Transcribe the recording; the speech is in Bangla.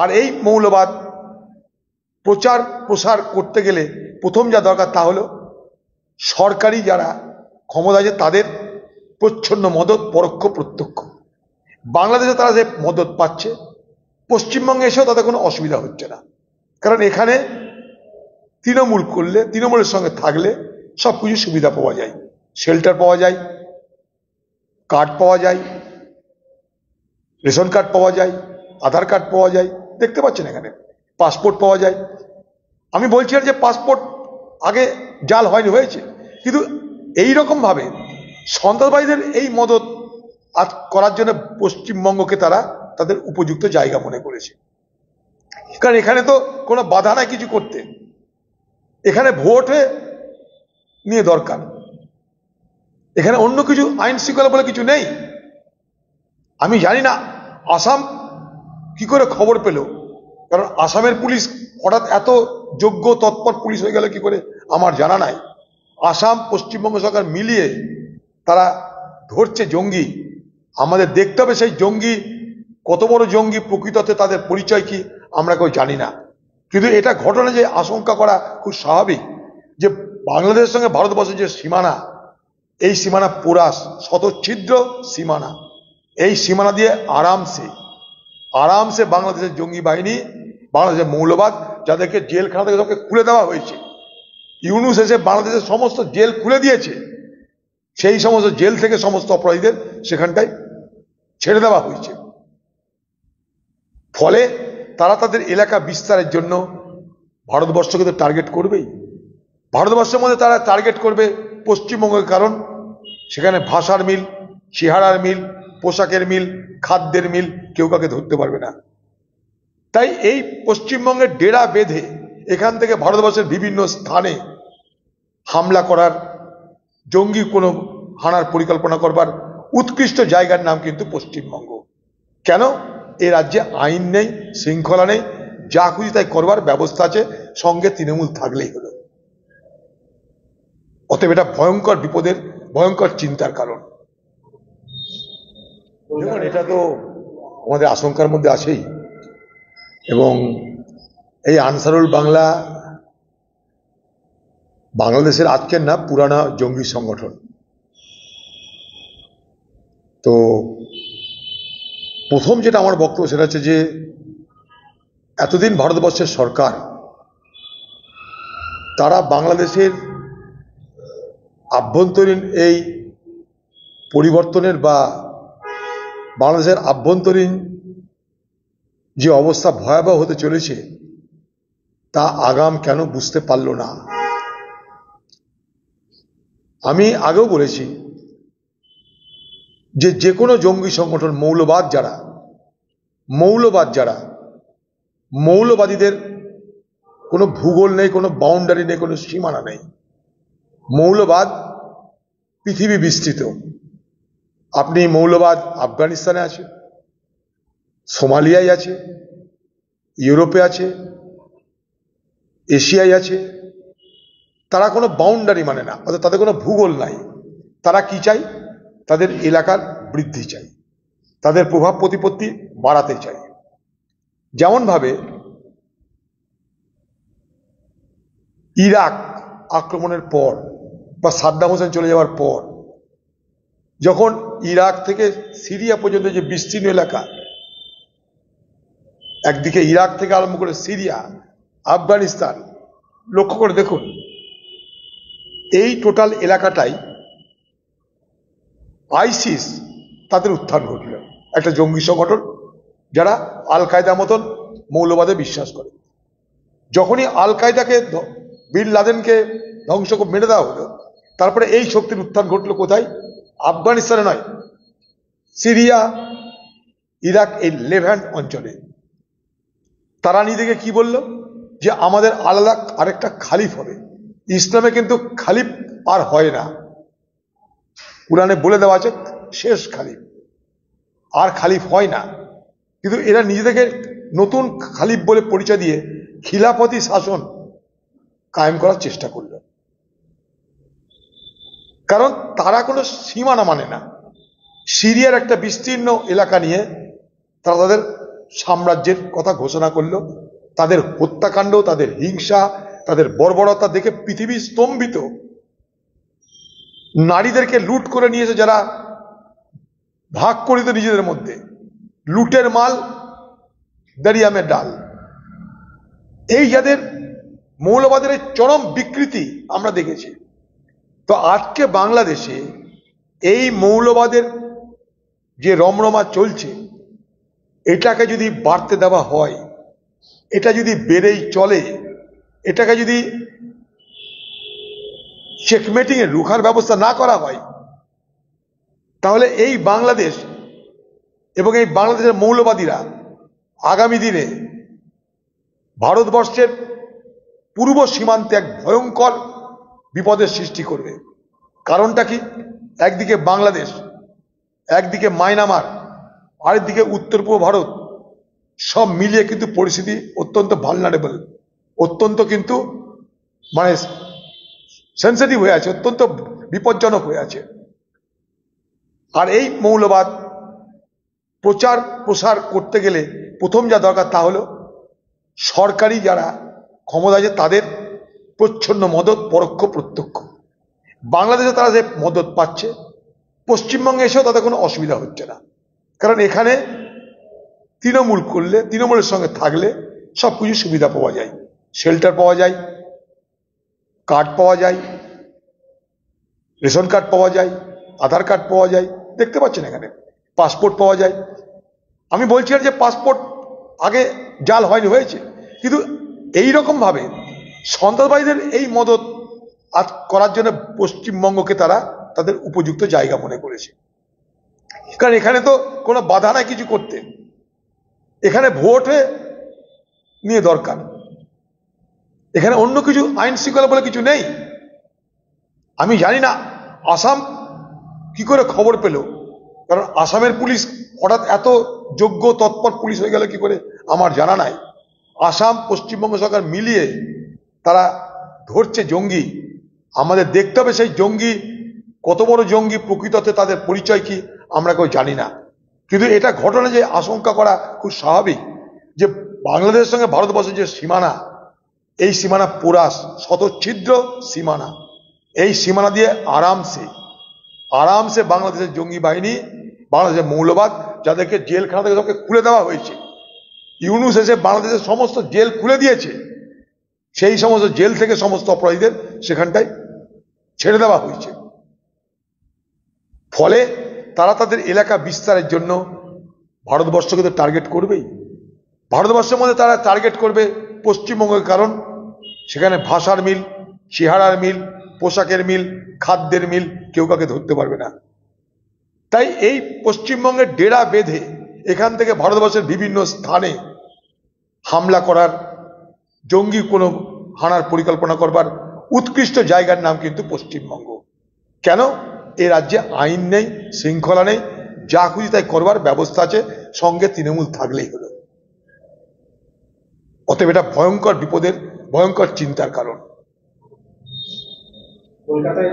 আর এই মৌলবাদ প্রচার প্রসার করতে গেলে প্রথম যা দরকার তা হলো সরকারি যারা ক্ষমতা আছে তাদের প্রচ্ছন্ন মদত, পরোক্ষ প্রত্যক্ষ। বাংলাদেশে তারা যে মদত পাচ্ছে, পশ্চিমবঙ্গে এসেও তাদের কোনো অসুবিধা হচ্ছে না, কারণ এখানে তৃণমূল করলে, তৃণমূলের সঙ্গে থাকলে সবকিছু সুবিধা পাওয়া যায়। শেল্টার পাওয়া যায়, কার্ড পাওয়া যায়, রেশন কার্ড পাওয়া যায়, আধার কার্ড পাওয়া যায়, দেখতে পাচ্ছেন এখানে পাসপোর্ট পাওয়া যায়। আমি বলছি যে পাসপোর্ট আগে জাল হয়নি, হয়েছে, কিন্তু এইরকম ভাবে সন্ত্রাসবাদীদের এই মদত করার জন্য পশ্চিমবঙ্গকে তারা তাদের উপযুক্ত জায়গা মনে করেছে। কারণ এখানে তো কোনো বাধা নাই কিছু করতে, এখানে ভোটে নিয়ে দরকার, এখানে অন্য কিছু আইন শৃঙ্খলা বলে কিছু নেই। আমি জানি না আসাম কি করে খবর পেল, কারণ আসামের পুলিশ হঠাৎ এত যোগ্য তৎপর পুলিশ হয়ে গেল কি করে আমার জানা নাই। আসাম পশ্চিমবঙ্গ সরকার মিলিয়ে তারা ধরছে জঙ্গি। আমাদের দেখতে হবে সেই জঙ্গি কত বড় জঙ্গি, প্রকৃততে তাদের পরিচয় কি আমরা কেউ জানি না। কিন্তু এটা ঘটনা যে আশঙ্কা করা খুব স্বাভাবিক, যে বাংলাদেশের সঙ্গে ভারতবর্ষের যে সীমানা, এই সীমানা পোরাস শতচ্ছিদ্র সীমানা, এই সীমানা দিয়ে আরামসে বাংলাদেশের জঙ্গি বাহিনী, বাংলাদেশের মৌলবাদ, যাদেরকে জেলখানা থেকে সবকে খুলে দেওয়া হয়েছে, ইউনূস এসে বাংলাদেশের সমস্ত জেল খুলে দিয়েছে, সেই সমস্ত জেল থেকে সমস্ত অপরাধীদের সেখানটায় ছেড়ে দেওয়া হয়েছে। ফলে তারা তাদের এলাকা বিস্তারের জন্য ভারতবর্ষকে তো টার্গেট করবেই। ভারতবর্ষের মধ্যে তারা টার্গেট করবে পশ্চিমবঙ্গের, কারণ সেখানে ভাষার মিল, চেহারার মিল, পোশাকের মিল, খাদ্যের মিল, কেউ কাকে ধরতে পারবে না। তাই এই পশ্চিমবঙ্গের ডেরা বেঁধে এখান থেকে ভারতবর্ষের বিভিন্ন স্থানে হামলা করার, জঙ্গি কোনো হানার পরিকল্পনা করবার উৎকৃষ্ট জায়গার নাম কিন্তু পশ্চিমবঙ্গ। কেন? এ রাজ্যে আইন নেই, শৃঙ্খলা নেই, যা খুশি তাই করবার ব্যবস্থা আছে, সঙ্গে তৃণমূল থাকলেই হলো। অতএব এটা ভয়ঙ্কর বিপদের, ভয়ঙ্কর চিন্তার কারণ। দেখুন, এটা তো আমাদের আশঙ্কার মধ্যে আছেই, এবং এই আনসারুল বাংলা বাংলাদেশের আজকের না, পুরানা জঙ্গি সংগঠন। তো প্রথম যেটা আমার বক্তব্য সেটা হচ্ছে যে এতদিন ভারতবর্ষের সরকার তারা বাংলাদেশের আভ্যন্তরীণ এই পরিবর্তনের বা বাংলাদেশের আভ্যন্তরীণ যে অবস্থা ভয়াবহ হতে চলেছে তা আগাম কেন বুঝতে পারল না। আমি আগেও বলেছি যে কোনো জঙ্গি সংগঠন, মৌলবাদ যারা, মৌলবাদীদের কোনো ভূগোল নেই, কোনো বাউন্ডারি নেই, কোনো সীমানা নেই। মৌলবাদ পৃথিবী বিস্তৃত। আপনি মৌলবাদ আফগানিস্তানে আছে, সোমালিয়ায় আছে, ইউরোপে আছে, এশিয়ায় আছে। তারা কোনো বাউন্ডারি মানে না, অর্থাৎ তাদের কোনো ভূগোল নাই। তারা কি চাই? তাদের এলাকার বৃদ্ধি চাই, তাদের প্রভাব প্রতিপত্তি বাড়াতে চাই। যেমন ভাবে ইরাক আক্রমণের পর বা সাদ্দাম হোসেন চলে যাওয়ার পর, যখন ইরাক থেকে সিরিয়া পর্যন্ত যে বিস্তীর্ণ এলাকা, একদিকে ইরাক থেকে আরম্ভ করে সিরিয়া, আফগানিস্তান, লক্ষ্য করে দেখুন, এই টোটাল এলাকাটাই আইসিস তাদের উত্থান ঘটল, একটা জঙ্গি সংগঠন যারা আল কায়দার মতন মৌলবাদে বিশ্বাস করে। যখনই আল কায়দাকে, বিন লাদেনকে ধ্বংস করে মেরে দেওয়া হলো, তারপরে এই শক্তির উত্থান ঘটলো কোথায়? আফগানিস্তানে নয়, সিরিয়া, ইরাক, এই লেভ্যান্ট অঞ্চলে। তারা নিজেকে কি বলল? যে আমাদের আলাদা আরেকটা খালিফ হবে। ইসলামে কিন্তু খালিফ আর হয় না, কুরআনে বলে দেওয়া আছে শেষ খালিফ, আর খালিফ হয় না। কিন্তু এরা নিজেদেরকে নতুন খালিফ বলে পরিচয় দিয়ে খিলাফতি শাসন কায়েম করার চেষ্টা করল। কারণ তারা কোনো সীমানা মানে না। সিরিয়ার একটা বিস্তীর্ণ এলাকা নিয়ে তারা তাদের সাম্রাজ্যের কথা ঘোষণা করলো। তাদের হত্যাকাণ্ড, তাদের হিংসা, তাদের বর্বরতা দেখে পৃথিবী স্তম্ভিত। নারীদেরকে লুট করে নিয়েছে যারা, ভাগ করিত নিজেদের মধ্যে, লুটের মাল দারিয়ামে ডাল। এই যাদের মৌলবাদের চরম বিকৃতি আমরা দেখেছি। তো আজকে বাংলাদেশে এই মৌলবাদের যে রমরমা চলছে, এটাকে যদি বাড়তে দেওয়া হয়, এটা যদি বেড়েই চলে, এটাকে যদি চেকমেটিং এ রুখার ব্যবস্থা না করা হয়, তাহলে এই বাংলাদেশ এবং এই বাংলাদেশের মৌলবাদীরা আগামী দিনে ভারতবর্ষের পূর্ব সীমান্তে এক ভয়ঙ্কর বিপদের সৃষ্টি করবে। কারণটা কি? একদিকে বাংলাদেশ, একদিকে মায়ানমার, আরেকদিকে উত্তর পূর্ব ভারত, সব মিলিয়ে কিন্তু পরিস্থিতি অত্যন্ত ভালনারেবল, অত্যন্ত কিন্তু মানে সেন্সিটিভ হয়ে আছে, অত্যন্ত বিপজ্জনক হয়ে আছে। আর এই মৌলবাদ প্রচার প্রসার করতে গেলে প্রথম যা দরকার তা হলো সরকারি যারা ক্ষমতা আছে তাদের প্রচ্ছন্ন মদত, পরোক্ষ প্রত্যক্ষ। বাংলাদেশে তারা যে মদত পাচ্ছে, পশ্চিমবঙ্গে এসেও তাদের কোনো অসুবিধা হচ্ছে না। কারণ এখানে তৃণমূল করলে, তৃণমূলের সঙ্গে থাকলে সব কিছু সুবিধা পাওয়া যায়। শেল্টার পাওয়া যায়, কার্ড পাওয়া যায়, রেশন কার্ড পাওয়া যায়, আধার কার্ড পাওয়া যায়, দেখতে পাচ্ছেন এখানে পাসপোর্ট পাওয়া যায়। আমি বলছি আর যে পাসপোর্ট আগে জাল হয়নি, হয়েছে, কিন্তু এইরকম ভাবে সন্ত্রাসবাদীদের এই মদত করার জন্য পশ্চিমবঙ্গকে তারা তাদের উপযুক্ত জায়গা মনে করেছে। কারণ এখানে তো কোনো বাধা নাই কিছু করতে, এখানে ভোটে নিয়ে দরকার, এখানে অন্য কিছু আইন শৃঙ্খলা বলে কিছু নেই। আমি জানি না আসাম কি করে খবর পেল, কারণ আসামের পুলিশ হঠাৎ এত যোগ্য তৎপর পুলিশ হয়ে গেল কি করে আমার জানা নাই। আসাম পশ্চিমবঙ্গ সরকার মিলিয়ে তারা ধরছে জঙ্গি। আমাদের দেখতে হবে সেই জঙ্গি কত বড় জঙ্গি, প্রকৃততে তাদের পরিচয় কি আমরা কেউ জানি না। কিন্তু এটা ঘটনা যে আশঙ্কা করা খুব স্বাভাবিক, যে বাংলাদেশের সঙ্গে ভারতবর্ষের যে সীমানা, এই সীমানা পোরাস শতচ্ছিদ্র সীমানা। এই সীমানা দিয়ে আরামসে বাংলাদেশের জঙ্গি বাহিনী, বাংলাদেশের মৌলবাদ, যাদেরকে জেলখানা থেকে সবকে খুলে দেওয়া হয়েছে, ইউনূস এসে বাংলাদেশের সমস্ত জেল খুলে দিয়েছে, সেই সমস্ত জেল থেকে সমস্ত অপরাধীদের সেখানটায় ছেড়ে দেওয়া হয়েছে। ফলে তারা তাদের এলাকা বিস্তারের জন্য ভারতবর্ষকে তো টার্গেট করবেই। ভারতবর্ষের মধ্যে তারা টার্গেট করবে পশ্চিমবঙ্গের, কারণ সেখানে ভাষার মিল, চেহারার মিল, পোশাকের মিল, খাদ্যের মিল, কেউ কাকে ধরতে পারবে না। তাই এই পশ্চিমবঙ্গের ডেরা বেঁধে এখান থেকে ভারতবর্ষের বিভিন্ন স্থানে হামলা করার, জঙ্গি কোনো হানার পরিকল্পনা করবার উৎকৃষ্ট জায়গার নাম কিন্তু পশ্চিমবঙ্গ। কেন? এ রাজ্যে আইন নেই, শৃঙ্খলা নেই, যা খুশি তাই করবার ব্যবস্থা আছে, সঙ্গে তৃণমূল থাকলেই হলো। অতএব এটা ভয়ঙ্কর বিপদের, ভয়ঙ্কর চিন্তার কারণ। কলকাতায়